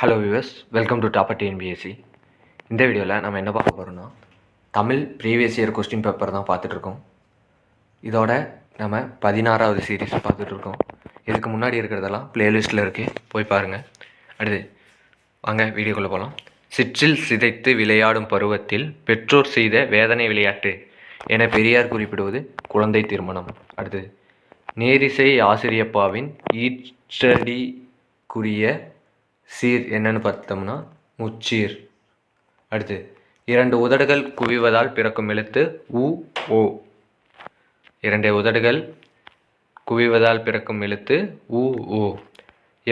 Hello viewers, welcome to topper TNPSC. இந்த வீடியோவில் நம்ம என்ன பார்க்க போகிறோம்னா, Tamil previous year question paper தான் பார்த்துட்ருக்கோம். இதோட நம்ம 16வது சீரீஸ் பார்த்துட்ருக்கோம். இதுக்கு முன்னாடி இருக்கிறதெல்லாம் ப்ளேலிஸ்ட்டில் இருக்குது, போய் பாருங்கள். அடுத்து வாங்க வீடியோக்குள்ளே போகலாம். சிற்றில் சிதைத்து விளையாடும் பருவத்தில் பெற்றோர் செய்த வேதனை விளையாட்டு என பெரியார் குறிப்பிடுவது குழந்தை திருமணம். அடுத்து நேரிசை ஆசிரியப்பாவின் ஈற்றடிக்குரிய சீர் என்னன்னு பார்த்தோம்னா முச்சீர். அடுத்து இரண்டு உதடுகள் குவிவதால் பிறக்கும் எழுத்து உ ஓ. இரண்டு உதடுகள் குவிவதால் பிறக்கும் எழுத்து உ ஓ.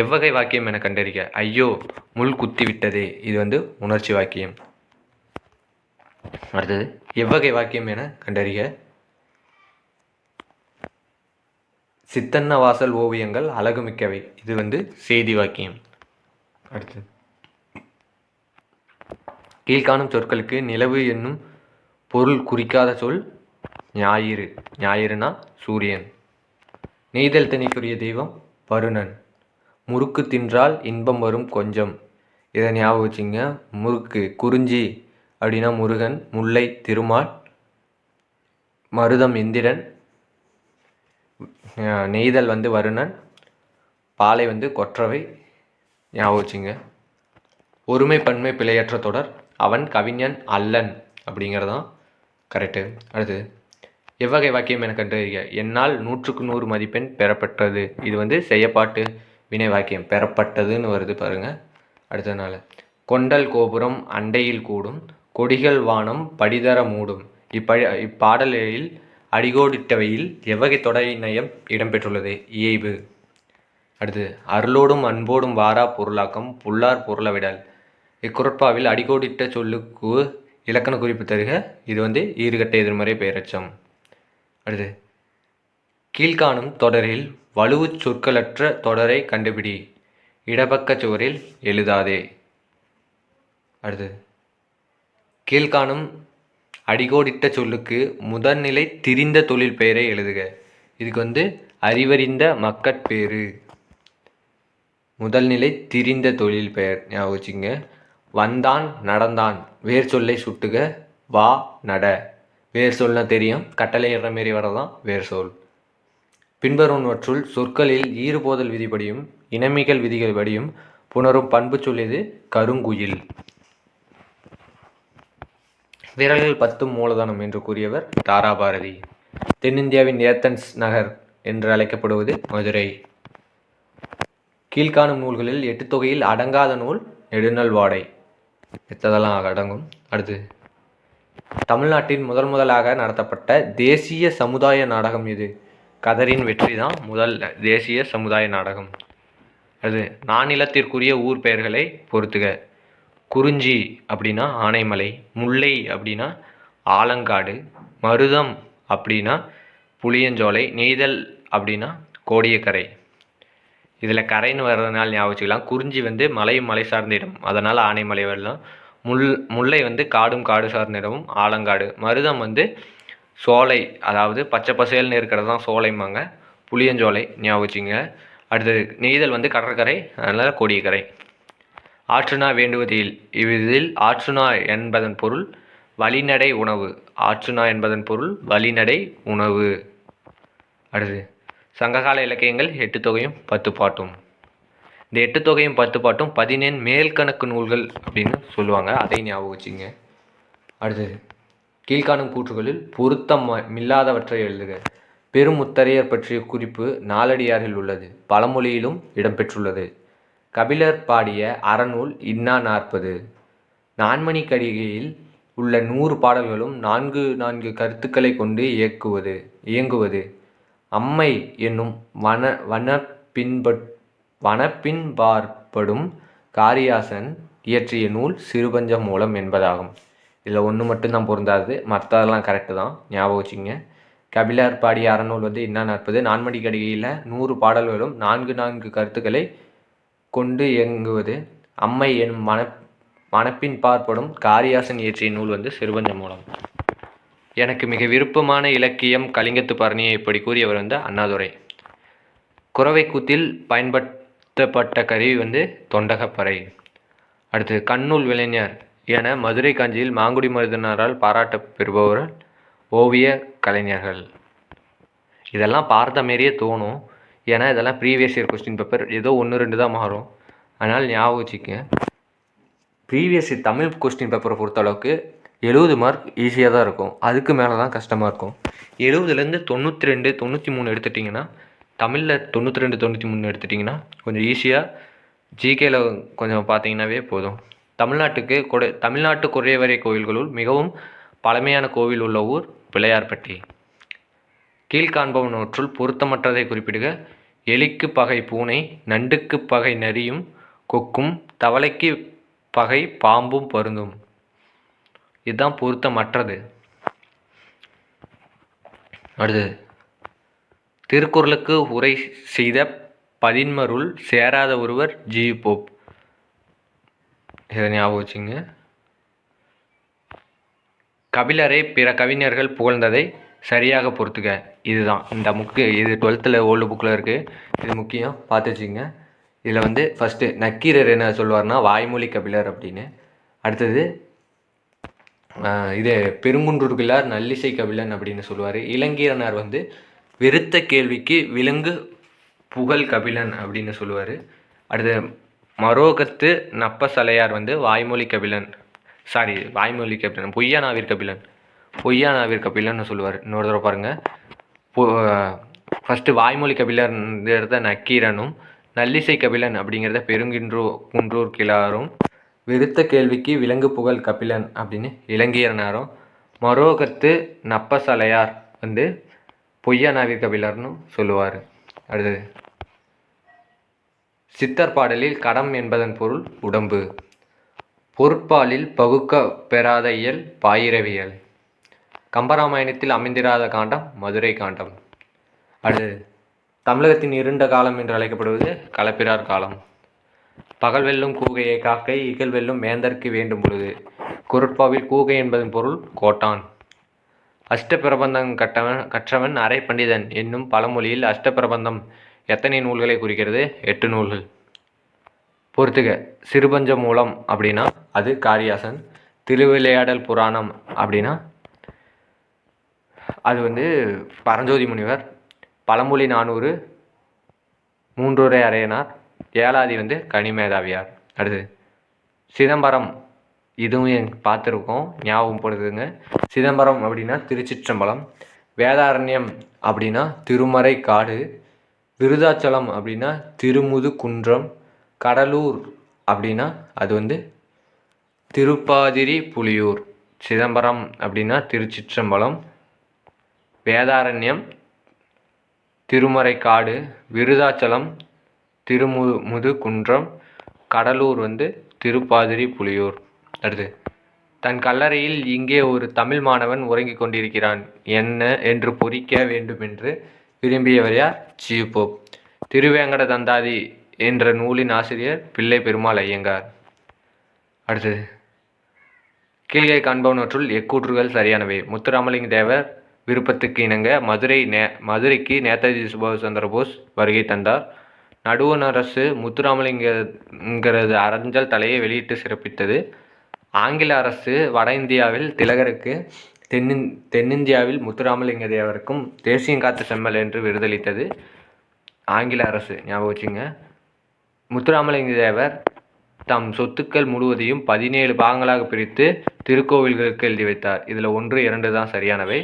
எவ்வகை வாக்கியம் என கண்டறிக. ஐயோ முள் குத்தி விட்டதே, இது உணர்ச்சி வாக்கியம். அடுத்தது எவ்வகை வாக்கியம் என கண்டறிக. சித்தன்ன வாசல் ஓவியங்கள் அழகுமிக்கவை, இது செய்தி வாக்கியம். அடுத்து கீழ்காணும் சொற்களுக்கு நிலவு என்னும் பொருள் குறிக்காத சொல் ஞாயிறு. ஞாயிறுனா சூரியன். நெய்தல் திணைக்குரிய தெய்வம் வருணன். முறுக்கு தின்றால் இன்பம் வரும் கொஞ்சம், இதை ஞாபகம் வச்சுங்க. முறுக்கு குறிஞ்சி அப்படின்னா முருகன், முல்லை திருமால், மருதம் இந்திரன், நெய்தல் வருணன், பாலை கொற்றவை, ஞாபகம் வச்சுங்க. ஒருமை பன்மை பிழையற்ற தொடர் அவன் கவிஞன் அல்லன் அப்படிங்கிறதான் கரெக்டு. அடுத்து எவ்வகை வாக்கியம் என கண்டறிக. என்னால் 100க்கு 100 மதிப்பெண் பெறப்பட்டது, இது செய்யப்பாட்டு வினை வாக்கியம். பெறப்பட்டதுன்னு வருது பாருங்க. அடுத்ததுனால கொண்டல் கோபுரம் அண்டையில் கூடும், கொடிகள் வானம் படிதர மூடும். இப்பாடலில் அடிகோடிட்டவையில் எவ்வகை தொடை நயம் இடம்பெற்றுள்ளது. இயைபு. அடுத்து அருளோடும் அன்போடும் வாரா பொருளாக்கம் புல்லார் பொருளவிடல். இக்குறட்பாவில் அடிகோடிட்ட சொல்லுக்கு இலக்கண குறிப்பு தருக. இது ஈறுகட்ட எதிர்மறை பெயரெச்சம். அடுத்து கீழ்காணும் தொடரில் வலுவு சொற்களற்ற தொடரை கண்டுபிடி. இடப்பக்க சுவரில் எழுதாதே. அடுத்து கீழ்காணும் அடிகோடிட்ட சொல்லுக்கு முதல்நிலை திரிந்த தொழில் பெயரை எழுதுக. இதுக்கு அறிவறிந்த மக்கட்பேறு. முதல்நிலை திரிந்த தொழில் பெயர் ஞாபகம் வச்சுங்க. வந்தான் நடந்தான் வேர் சொல்லை சுட்டுக. வா நட வேர் சொல்னா தெரியும், கட்டளை என்ற மாரி வரதான் வேர் சொல். பின்வருவனவற்றுள் சொற்களில் ஈறுபோதல் விதிப்படியும் இனமிகள் விதிகள் படியும் புணரும் பண்பு சொல்லியது கருங்குயில். விரல்கள் 10 மூலதனம் என்று கூறியவர் தாராபாரதி. தென்னிந்தியாவின் ஏத்தன்ஸ் நகர் என்று அழைக்கப்படுவது மதுரை. கீழ்காணும் நூல்களில் 8 தொகையில் அடங்காத நூல் நெடுநல் வாடை. மித்ததெல்லாம் அடங்கும். அடுத்து தமிழ்நாட்டின் முதலாக நடத்தப்பட்ட தேசிய சமுதாய நாடகம் எது. கதரின் வெற்றி தான் முதல் தேசிய சமுதாய நாடகம். அது நானிலத்திற்குரிய ஊர் பெயர்களை பொறுத்துக. குறிஞ்சி அப்படின்னா ஆனைமலை, முல்லை அப்படின்னா ஆலங்காடு, மருதம் அப்படின்னா புளியஞ்சோலை, நெய்தல் அப்படின்னா கோடியக்கரை. இதில் கரைன்னு வர்றதுனால ஞாபகம் வச்சுக்கலாம். குறிஞ்சி மலையும் மலை சார்ந்த இடம், அதனால் ஆனைமலை வரலாம். முல்லை காடும் காடு சார்ந்த இடமும் ஆலங்காடு. மருதம் சோலை, அதாவது பச்சை பசேல்னு இருக்கிறது தான் சோலைம்பாங்க. புளியஞ்சோலை ஞாபகம் வச்சுங்க. அடுத்தது நெய்தல் கடற்கரை, அதனால் கோடியக்கரை. ஆற்றுணா வேண்டுவதில். இதில் ஆற்றுணா என்பதன் பொருள் வழிநடை உணவு. ஆற்றுணா என்பதன் பொருள் வழிநடை உணவு. அடுத்து சங்ககால இலக்கியங்கள் 8 தொகையும் 10 பாட்டும். இந்த 8 தொகையும் 10 பாட்டும் 14 மேல்கணக்கு நூல்கள் அப்படின்னு சொல்லுவாங்க, அதை ஞாபகம் வச்சுங்க. அடுத்தது கீழ்காணும் கூற்றுகளில் பொருத்தமில்லாதவற்றை எழுதுக. பெருமுத்தரையர் பற்றிய குறிப்பு நாலடியாரில் உள்ளது, பழமொழியிலும் இடம்பெற்றுள்ளது. கபிலர் பாடிய அறநூல் இன்னா 40. நான்மணிக்கடிகையில் உள்ள 100 பாடல்களும் 4 கருத்துக்களை கொண்டு இயங்குவது. அம்மை என்னும் வனப்பின்பாற்படும் காரியாசன் இயற்றிய நூல் சிறுபஞ்ச மூலம் என்பதாகும். இதில் ஒன்று மட்டும்தான் பொருந்தாது, மற்றதெல்லாம் கரெக்டு தான், ஞாபகம் வச்சுங்க. கபிலர் பாடிய அறநூல் இன்னா 40. நான்மணிக்கடிகையில் 100 பாடல்களும் 4 கருத்துக்களை கொண்டு இயங்குவது. அம்மை என்னும் வனப்பின்பாற்படும் காரியாசன் இயற்றிய நூல் சிறுபஞ்ச மூலம். எனக்கு மிக விருப்பமான இலக்கியம் கலிங்கத்து பரணியை இப்படி கூறியவர் அண்ணாதுரை. குறவை கூத்தில் பயன்படுத்தப்பட்ட கருவி தொண்டகப்பறை. அடுத்து கண்ணூல் விளைஞர் என மதுரை காஞ்சியில் மாங்குடி மருதனாரால் பாராட்ட பெறுபவர் ஓவிய கலைஞர்கள். இதெல்லாம் பார்த்த மாரியே தோணும். ஏன்னா இதெல்லாம் ப்ரீவியஸ் இயர் கொஸ்டின் பேப்பர், ஏதோ 1-2 தான் மாறும். அதனால் ஞாபகம் வச்சுக்கங்க. ப்ரீவியஸ் இயர் தமிழ் கொஸ்டின் பேப்பரை பொறுத்தளவுக்கு 70 மார்க் ஈஸியாக தான் இருக்கும். அதுக்கு மேலே தான் கஷ்டமாக இருக்கும். 70லேருந்து 92, 93 எடுத்துட்டிங்கன்னா, தமிழில் 92, 93 எடுத்துட்டிங்கன்னா கொஞ்சம் ஈஸியாக ஜிகேல கொஞ்சம் பார்த்தீங்கன்னாவே போதும். தமிழ்நாட்டு குறைவரை கோவில்களுள் மிகவும் பழமையான கோவில் உள்ள ஊர் பிள்ளையார்பட்டி. கீழ்காண்பவனவற்றுள் பொருத்தமற்றதை குறிப்பிடுக. எலிக்கு பகை பூனை, நண்டுக்கு பகை நரியும் கொக்கும், தவளைக்கு பகை பாம்பும் பருந்தும். இதுதான் பொருத்தமற்றது. அடுத்து திருக்குறளுக்கு உரை செய்த பதின்மருள் சேராத ஒருவர் ஜி போப். இதை ஞாபகம் வச்சுங்க. கபிலரை பிற கவிஞர்கள் புகழ்ந்ததை சரியாக பொறுத்துக்க. இதுதான் இந்த இது 12th ஓல்டு புக்கில் இருக்குது. இது முக்கியம், பார்த்து வச்சுங்க. இதில் ஃபஸ்ட்டு நக்கீரர் என்ன சொல்லுவார்னா வாய்மொழி கபிலர் அப்படின்னு. அடுத்தது இது பெருங்குன்றூர் கிழார் நல்லிசை கபிலன் அப்படின்னு சொல்லுவார். இளங்கீரனார் விருத்த கேள்விக்கு விலங்கு புகழ் கபிலன் அப்படின்னு சொல்லுவார். அடுத்து மரோகத்து நப்பசலையார் வாய்மொழி கபிலன் பொய்யா நாவிர் கபிலன் சொல்லுவார். இன்னொரு தடவை பாருங்கள். ஃபஸ்ட்டு வாய்மொழி கபிலர்ங்கிறத நக்கீரனும், நல்லிசை கபிலன் அப்படிங்கிறத குன்றூர் கிழாரும், விருத்த கேள்விக்கு விலங்கு புகழ் கபிலன் அப்படின்னு இளங்கீரனாரும், மரோகத்து நப்பசலையார் பொய்யா நாவிர் கபிலர்னு சொல்லுவார். அடுத்தது சித்தர் பாடலில் கடம் என்பதன் பொருள் உடம்பு. பொருட்பாலில் பகுக்க பெறாத இயல் பாயிரவியல். கம்பராமாயணத்தில் அமைந்திராத காண்டம் மதுரை காண்டம். அடுத்து தமிழகத்தின் இருண்ட காலம் என்று அழைக்கப்படுவது களப்பிரார் காலம். பகல் வெல்லும் கூகையை காக்கை, இகல் வெல்லும் வேந்தற்கு வேண்டும் பொழுது. குரட்பாவில் கூகை என்பதன் பொருள் கோட்டான். அஷ்டபிரபந்தம் கற்றவன் அரை பண்டிதன் என்னும் பழமொழியில் அஷ்டபிரபந்தம் எத்தனை நூல்களை குறிக்கிறது? 8 நூல்கள். பொறுத்துக. சிறுபஞ்ச மூலம் அப்படின்னா அது காரியாசன். திருவிளையாடல் புராணம் அப்படின்னா அது பரஞ்சோதி முனிவர். பழமொழி 400 மூன்றுரை அரையனார். ஏழாதி கனிமேதாவியார். அடுத்து சிதம்பரம், இதுவும் பார்த்துருக்கோம், ஞாபகம் படுத்துங்க. சிதம்பரம் அப்படின்னா திருச்சிற்றம்பலம். வேதாரண்யம் அப்படின்னா திருமறை காடு. விருதாச்சலம் அப்படின்னா திருமுது குன்றம். கடலூர் அப்படின்னா அது திருப்பாதிரி புலியூர். சிதம்பரம் அப்படின்னா திருச்சிற்றம்பலம், வேதாரண்யம் திருமறை காடு, விருதாச்சலம் திருமுது குன்றம், கடலூர் திருப்பாதிரி புலியூர். அடுத்து தன் கல்லறையில் இங்கே ஒரு தமிழ் மாணவன் உறங்கிக் கொண்டிருக்கிறான் என்று பொறிக்க வேண்டும் என்று விரும்பியவர் யார்? G Pope. திருவேங்கட தந்தாதி என்ற நூலின் ஆசிரியர் பிள்ளை பெருமாள் ஐயங்கார். அடுத்தது கீழ்கை காண்பவனவற்றுள் எக்கூற்றுகள் சரியானவை. முத்துராமலிங்க தேவர் விருப்பத்துக்கு இணங்க மதுரைக்கு நேதாஜி சுபாஷ் சந்திர போஸ் வருகை தந்தார். நடுவண் அரசு முத்துராமலிங்கங்கிறது அறஞ்சல் தலையை வெளியிட்டு சிறப்பித்தது. ஆங்கில அரசு வட இந்தியாவில் திலகருக்கு, தென்னிந்தியாவில் முத்துராமலிங்க தேவருக்கும் தேசியம் காத்த செம்மல் என்று விருதளித்தது ஆங்கில அரசு. ஞாபகம் வச்சுங்க. முத்துராமலிங்க தேவர் தம் சொத்துக்கள் முழுவதையும் 17 பாகங்களாக பிரித்து திருக்கோவில்களுக்கு எழுதி வைத்தார். இதில் 1, 2 தான் சரியானவை.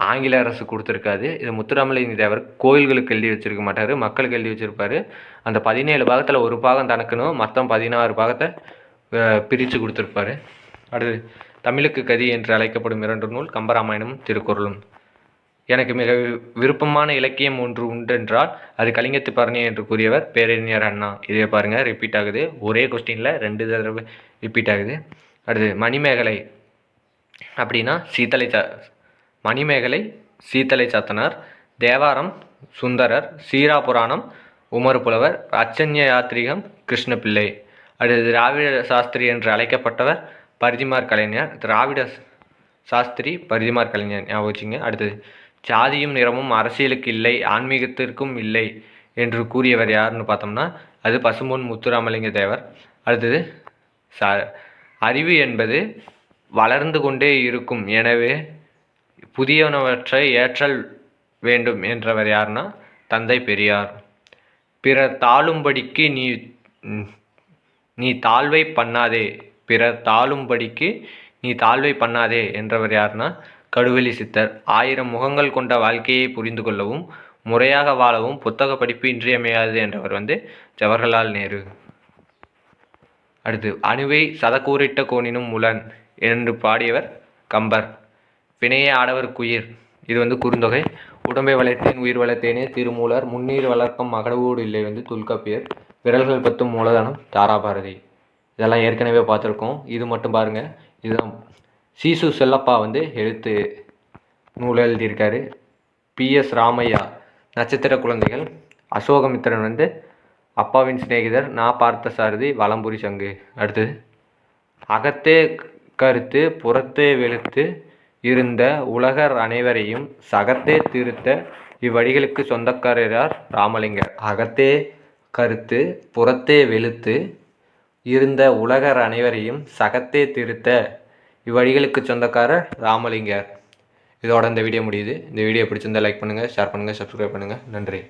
ஆங்கில அரசு கொடுத்துருக்காது. இது முத்துராமலிங்க தேவர் கோயில்களுக்கு எழுதி வச்சிருக்க மாட்டார், மக்களுக்கு எழுதி வச்சிருப்பாரு. அந்த 17 பாகத்தில் ஒரு பாகம் தனக்குன்னு மொத்தம் 16 பாகத்தை பிரித்து கொடுத்துருப்பாரு. அடுத்து தமிழுக்கு கதி என்று அழைக்கப்படும் 2 நூல் கம்பராமாயணமும் திருக்குறளும். எனக்கு மிக விருப்பமான இலக்கியம் ஒன்று உண்டென்றால் அது கலிங்கத்து பரணி என்று கூறியவர் பேரறிஞர் அண்ணா. இதே பாருங்கள், ரிப்பீட் ஆகுது. ஒரே கொஸ்டினில் 2 தடவை ரிப்பீட் ஆகுது. அடுத்து மணிமேகலை அப்படின்னா மணிமேகலை சீத்தலை சாத்தனார். தேவாரம் சுந்தரர். சீராபுராணம் உமர் புலவர். அச்சன்ய யாத்திரிகம் கிருஷ்ணபிள்ளை. அடுத்து திராவிட சாஸ்திரி என்று அழைக்கப்பட்டவர் பரிதிமார் கலைஞர். திராவிட சாஸ்திரி பரிதிமார் கலைஞர் ஞாபகம் வச்சுங்க. அடுத்தது சாதியும் நிறமும் அரசியலுக்கு இல்லை, ஆன்மீகத்திற்கும் இல்லை என்று கூறியவர் யாருன்னு பார்த்தோம்னா அது பசும்பொன் முத்துராமலிங்க தேவர். அடுத்தது அறிவு என்பது வளர்ந்து கொண்டே இருக்கும், எனவே புதியனவற்றை ஏற்றல் வேண்டும் என்றவர் யாருன்னா தந்தை பெரியார். பிறர் தாழும்படிக்கு நீ தாழ்வை பண்ணாதே, பிறர் தாழும்படிக்கு நீ தாழ்வை பண்ணாதே என்றவர் யாருன்னா கடுவெளி சித்தர். 1000 முகங்கள் கொண்ட வாழ்க்கையை புரிந்து கொள்ளவும் முறையாக வாழவும் புத்தக படிப்பு இன்றியமையாது என்றவர் ஜவஹர்லால் நேரு. அடுத்து, அணுவை சதக்கூறிட்ட கோணினும் முலன் என்று பாடியவர் கம்பர். வினையே ஆடவர்க்குயிர், இது குறுந்தொகை. உடம்பை வளர்த்தேன் உயிர் வளர்த்தேனே திருமூலர், முன்னீர் வளர்க்கம் மகடவோடு இல்லை தொல்காப்பியர், விரல்கள் 10 மூலதனம் தாராபாரதி. இதெல்லாம் ஏற்கனவே பார்த்துருக்கோம். இது மட்டும் பாருங்கள், இதுதான் சீசு செல்லப்பா எழுத்து நூல் எழுதியிருக்காரு. PS ராமையா நட்சத்திர குழந்தைகள். அசோகமித்திரன் அப்பாவின் சிநேகிதர். நான் பார்த்த சாரதி வலம்புரி சங்கு. அடுத்தது, அகத்தே கருத்து புறத்தே வெளுத்து இருந்த உலகர் அனைவரையும் சகத்தே திருத்த இவ்வடிகளுக்கு சொந்தக்காரர் ராமலிங்கர். அகத்தே கருத்து புறத்தே வெளுத்து இருந்த உலகர் அனைவரையும் சகத்தே திருத்த இவ்வடிகளுக்கு சொந்தக்காரர் ராமலிங்கர். இதோட இந்த வீடியோ முடியுது. இந்த வீடியோ பிடிச்சிருந்தால் லைக் பண்ணுங்கள், ஷேர் பண்ணுங்கள், சப்ஸ்கிரைப் பண்ணுங்கள். நன்றி.